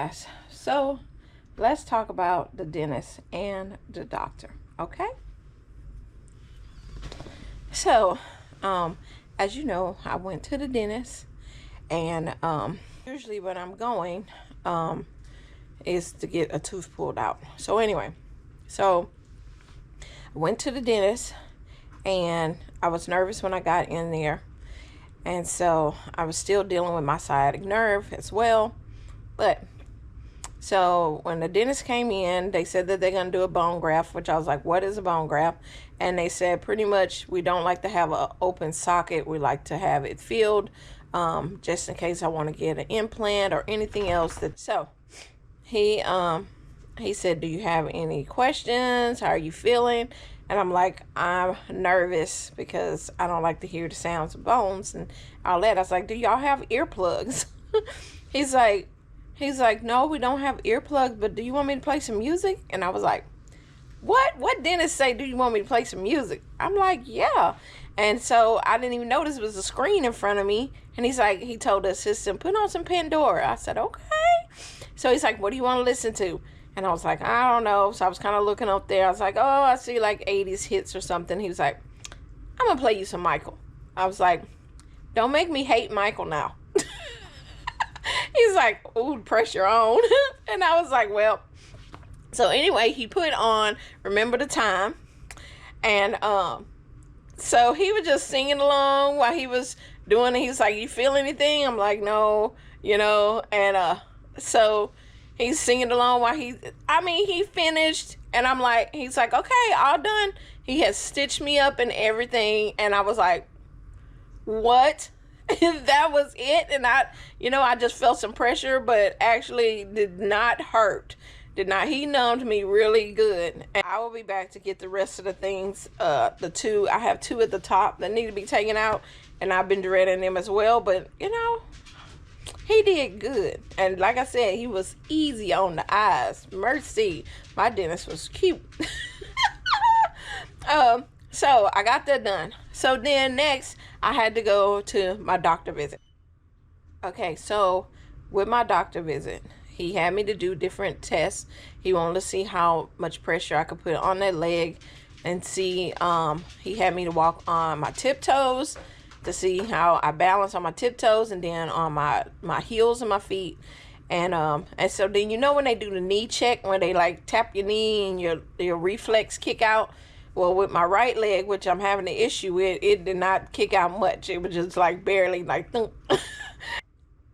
guys, so let's talk about the dentist and the doctor. Okay, so as you know, I went to the dentist, and usually when I'm going is to get a tooth pulled out. So anyway, so I went to the dentist, and I was nervous when I got in there, and so I was still dealing with my sciatic nerve as well. But so when the dentist came in, they said that they're going to do a bone graft, which I was like, what is a bone graft? And they said pretty much we don't like to have an open socket. We like to have it filled, just in case I want to get an implant or anything else. So he said, do you have any questions? How are you feeling? And I'm like, I'm nervous because I don't like to hear the sounds of bones and all that. I was like, do y'all have earplugs? He's like, no, we don't have earplugs, but do you want me to play some music? And I was like, what dentist say, do you want me to play some music? I'm like, yeah. And so I didn't even notice it was a screen in front of me. And he's like, he told the assistant, put on some Pandora. I said, okay. So he's like, what do you want to listen to? And I was like, I don't know. So I was kind of looking up there. I was like, oh, I see like 80s hits or something. He was like, I'm going to play you some Michael. I was like, don't make me hate Michael now. He's like, ooh, pressure on. And I was like, well. So anyway, he put on Remember the Time. And so he was just singing along while he was doing it. He was like, you feel anything? I'm like, no, And so he's singing along while he finished. And I'm like, he's like, okay, all done. He has stitched me up and everything. And I was like, what? That was it. And I just felt some pressure, but actually did not hurt. He numbed me really good. And I will be back to get the rest of the things. I have two at the top that need to be taken out, and I've been dreading them as well. But he did good. And like I said, he was easy on the eyes. Mercy. My dentist was cute. So I got that done. So then next, I had to go to my doctor visit. Okay, so with my doctor visit, he had me to do different tests. He wanted to see how much pressure I could put on that leg and see, he had me to walk on my tiptoes to see how I balance on my tiptoes, and then on my heels and my feet. And so then, when they do the knee check, when they like tap your knee and your reflex kick out. Well, with my right leg, which I'm having an issue with, it did not kick out much. It was just like barely like thunk.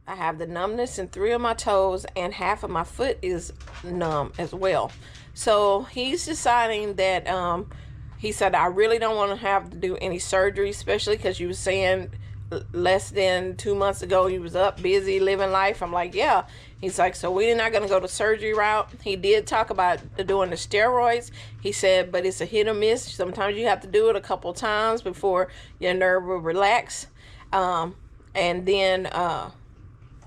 I have the numbness in 3 of my toes, and half of my foot is numb as well. So he's deciding that he said, I really don't want to have to do any surgery, especially because you were saying less than 2 months ago you was up busy living life. I'm like, yeah. He's like, so we're not going to go the surgery route. He did talk about doing the steroids. He said, but it's a hit or miss. Sometimes you have to do it a couple times before your nerve will relax. And then,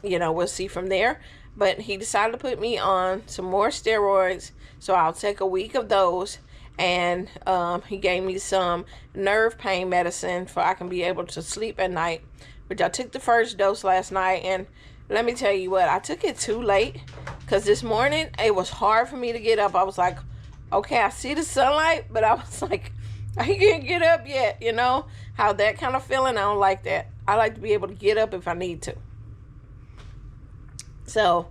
we'll see from there. But he decided to put me on some more steroids. So I'll take a week of those. And he gave me some nerve pain medicine for I can be able to sleep at night, which I took the first dose last night. And let me tell you what, I took it too late, because this morning it was hard for me to get up. I was like, okay, I see the sunlight, but I was like, I can't get up yet. How that kind of feeling, I don't like that. I like to be able to get up if I need to. So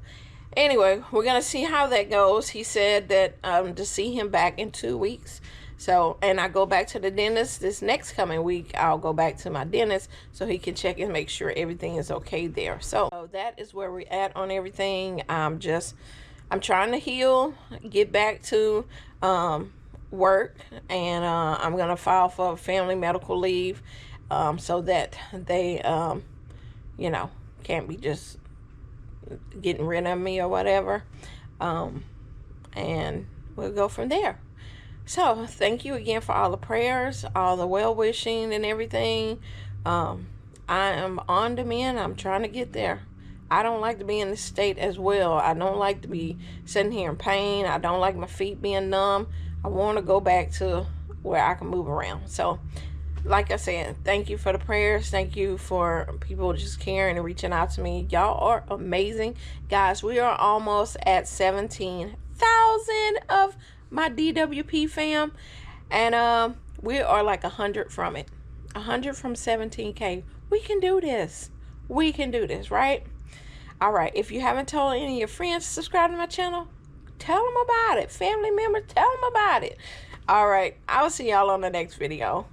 anyway, we're going to see how that goes. He said that to see him back in 2 weeks. So, and I go back to the dentist this next coming week. I'll go back to my dentist so he can check and make sure everything is okay there. So that is where we're at on everything. I'm trying to heal, get back to work, and I'm going to file for family medical leave so that they, can't be just getting rid of me or whatever. And we'll go from there. So thank you again for all the prayers, all the well-wishing and everything. I am on the mend. I'm trying to get there. I don't like to be in this state as well. I don't like to be sitting here in pain. I don't like my feet being numb. I want to go back to where I can move around. So like I said, thank you for the prayers. Thank you for people just caring and reaching out to me. Y'all are amazing. Guys, we are almost at 17,000 of my DWP fam. And we are like 100 from it. 100 from 17K. We can do this. We can do this, right? All right. If you haven't told any of your friends to subscribe to my channel, tell them about it. Family members, tell them about it. All right. I'll see y'all on the next video.